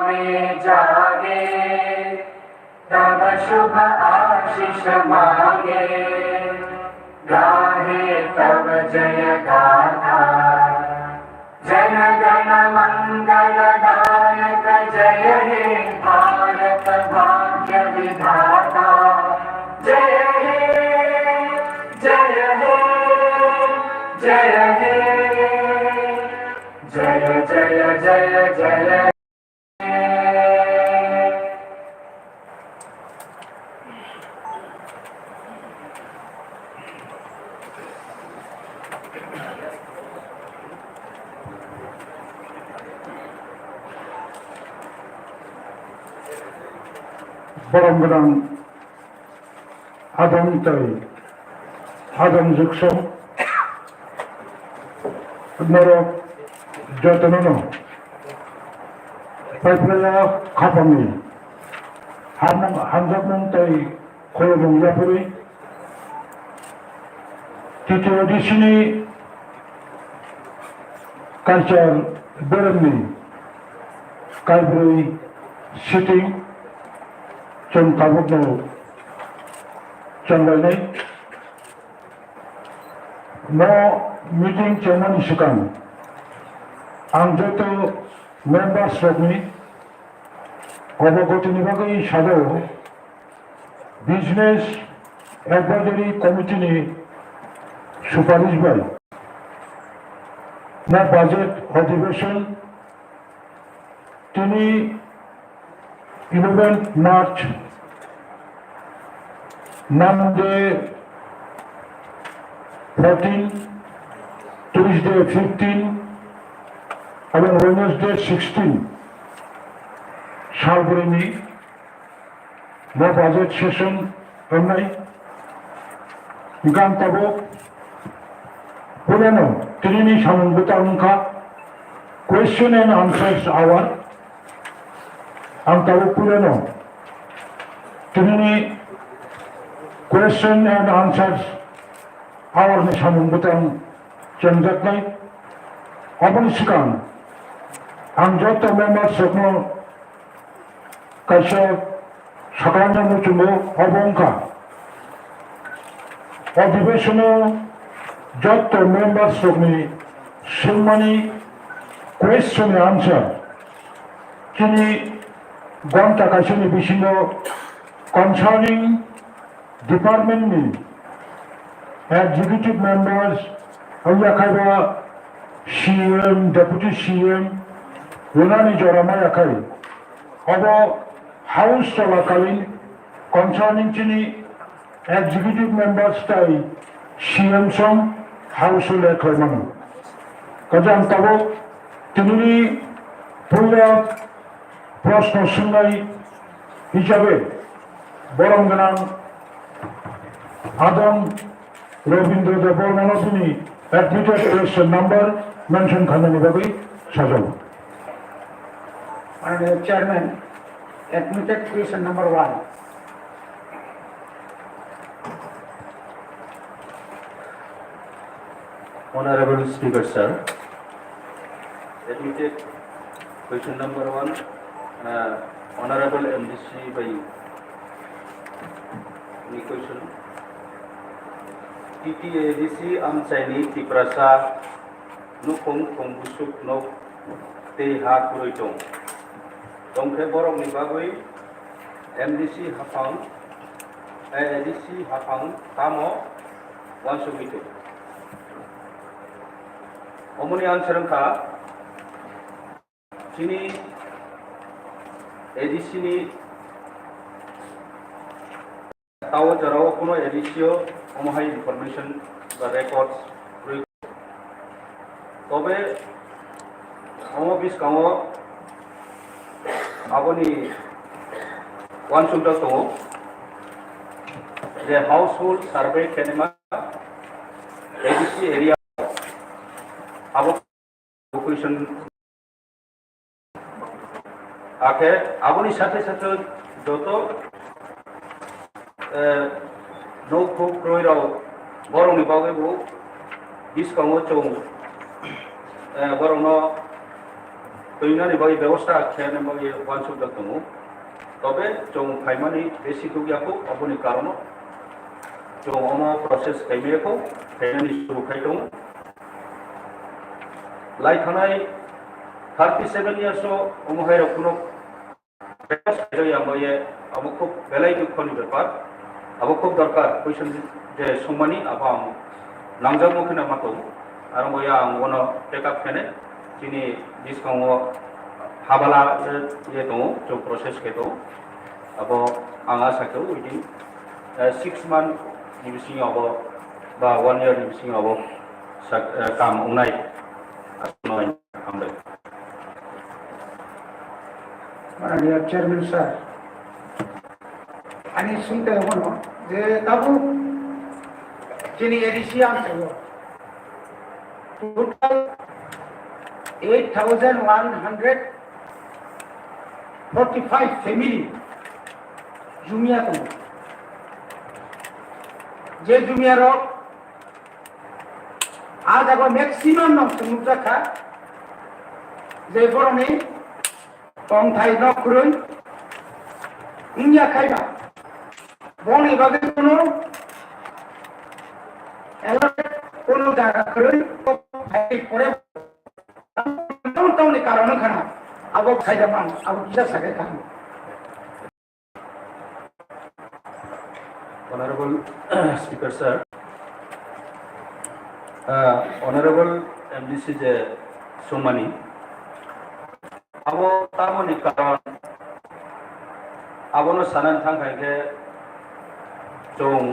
में जागे, तब शुभ आशीष मांगे, गाहे तब जय गाथा। जन गण मंगलदायक जय हे भारत भाग्य विधाता। जय हे जय हे जय हे जय जय जय जय। বরমগ্রাম আদমতাই আদম যুগসম নরক যতনন পাইপ্রায়া খাপামি হামজাবনতাই খয়বং জাপুরি তৃতীয় এডিশনে কালচার বেরোননি কালব্রই সিটিং जों ताबुकनो चंलायनाय न मीटिंग चेयरमैन सिगां आं जत मेम्बार्सफोरनि अबगतिनि बागै सानो बिजनेस एडभाइजरी कमिटिनि सुपारिश बाय ना बाजेट अधिवेशन 11 मार्च Monday 14, Tuesday 15 এবং Wednesday 16 সালবরেনি বা বাজেট সেশন অন্যায় গান তব পুরানো তিনি সমন্বিত অঙ্কা question and answers hour ang tawag po yan o. Tinini question and answers hour ni samunggutan chanjat nai. Abang sikan ang joto members sakno kaisa sakaranya muchungo abongka. ଅଧିবেশনে যত members sakni silmani question and answer kini Gwanta Kaishani Bishingo concerning department ni executive members Ayakaiba CM, Deputy CM, Unani Joramaya Kai, Obo House Solakalin concerning Chini executive members Tai CM Song House Lekormanu. Kajam Tabo Tinini Pula প্রশ্ন শুনাই হিসাবে বরমগ্রাম আদম রবীন্দ্রদেব বর্মন তিনি admitted question number mention খানানি ভাবে সাজাবো। Honorable Chairman, admitted question number 1. Honorable Speaker, sir, admitted question number 1. Honorable MDC by any question. TTADC Amsaini Tiprasa Nukong Kongbusuk Nok Te Ha Kuroitong. Tongke Borong Nibagui MDC Hafang ADC Hafang Tamo Wansumito. Omuni Ansarangka Chini এডিসিনি তাও যারাও কোনো এডিসিও অমহাই information বা records তবে অমবিসকাও আবনি ওয়ানসুমটা তো যে household survey কেনেমা ADC area আবো location আকে আবনি সাথে সাথে যত নৌকো ক্রয়রাও বরংনি বাগৈবো ডিসকাউন্ট চং বরংনো তৈনানি বাকি ব্যবস্থা খেয়ানে বাকি ওয়ানসুক দङ তবে जों फाइमानि बेसि दुगियाखौ अबनि कारण जों अमा प्रसेस खायमेखौ खायनानि सुरुखाय दङ लाइ थानाय 37 years अमहाय रखुनो बेसया मये अब खूब बेलाय दुखनि बेपार अब खूब दरकार क्वेश्चन जे सम्मानी अब आं नांजामुखिना मातो आरो मया आं वनो टेकअप खेने जिनि डिस्काउंट हाबाला ये दङ जो प्रोसेस के दङ अब आं आसा खालामो विदिन 6 month नि सिङाव बा 1 year नि सिङाव काम मावनाय आसामनाय खालामदों माननीय चेयरमैन सर आणि सुनते हो जे तबु जिनी एडिशियन से टोटल 8,145 फैमिली जुमिया तो जे जुमिया रो आज अब मैक्सिमम न समुद्र का जे बरने पंथाय न करुन इंडिया खाइबा बनि बागे कोनो जागा करुन खाइ परे टाउन कारण खाना अब खाइदा मान अब किसा सके खाना Honorable Speaker Sir, Honorable MDC je Somani, abo tamoni karon, abo no sanan thang kai ke jong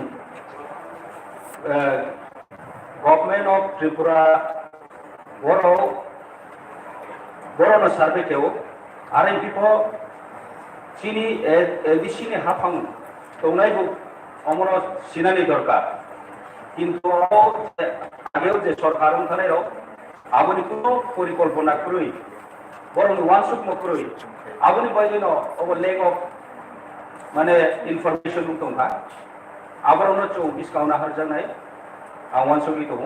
Government of Tripura boro no survey keo, are people chini edisi ni hapang tongnai bu অমর সিনানি দরকার কিন্তু আগেও যে সরকার অনুসারেও আপনি কোনো পরিকল্পনা করুই বরং ওয়ানসুক মকরুই আপনি বইলেন of lake of মানে ইনফরমেশন দংখা আবার অন্য চৌ ডিসকাউন্ট আহার জানাই ওয়ানসুকই দङ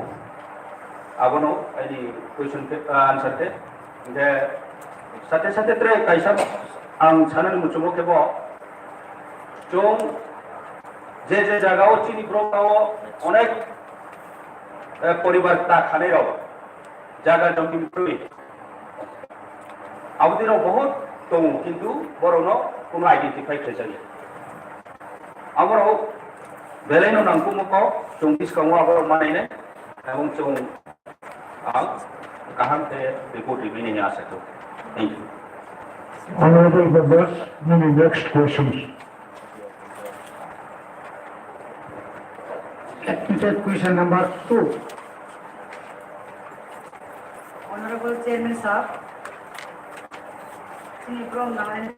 আবনো আইনি কুয়েশন আনসারতে যে সাথে সাথে ত্রে কাইসা आं साननि मुचुमो केबो जों जे जायगायाव चिनि ब्रकाव अनेक परिवार ता खानेराव जागा दं किन्तु आबदिनाव बहुत दङ किन्तु बरनो कोनो आइडेन्टिफाइ खालामजायो आबराव बेलायनो नांगौमोखौ जों डिसकाउन्ट आबर मानायने এবং जों आं गाहामते बेखौ दिबिनि आसाखौ thank you Honorable members, many next questions. Admitted question number 2. Honorable Chairman Sir, Sri Prom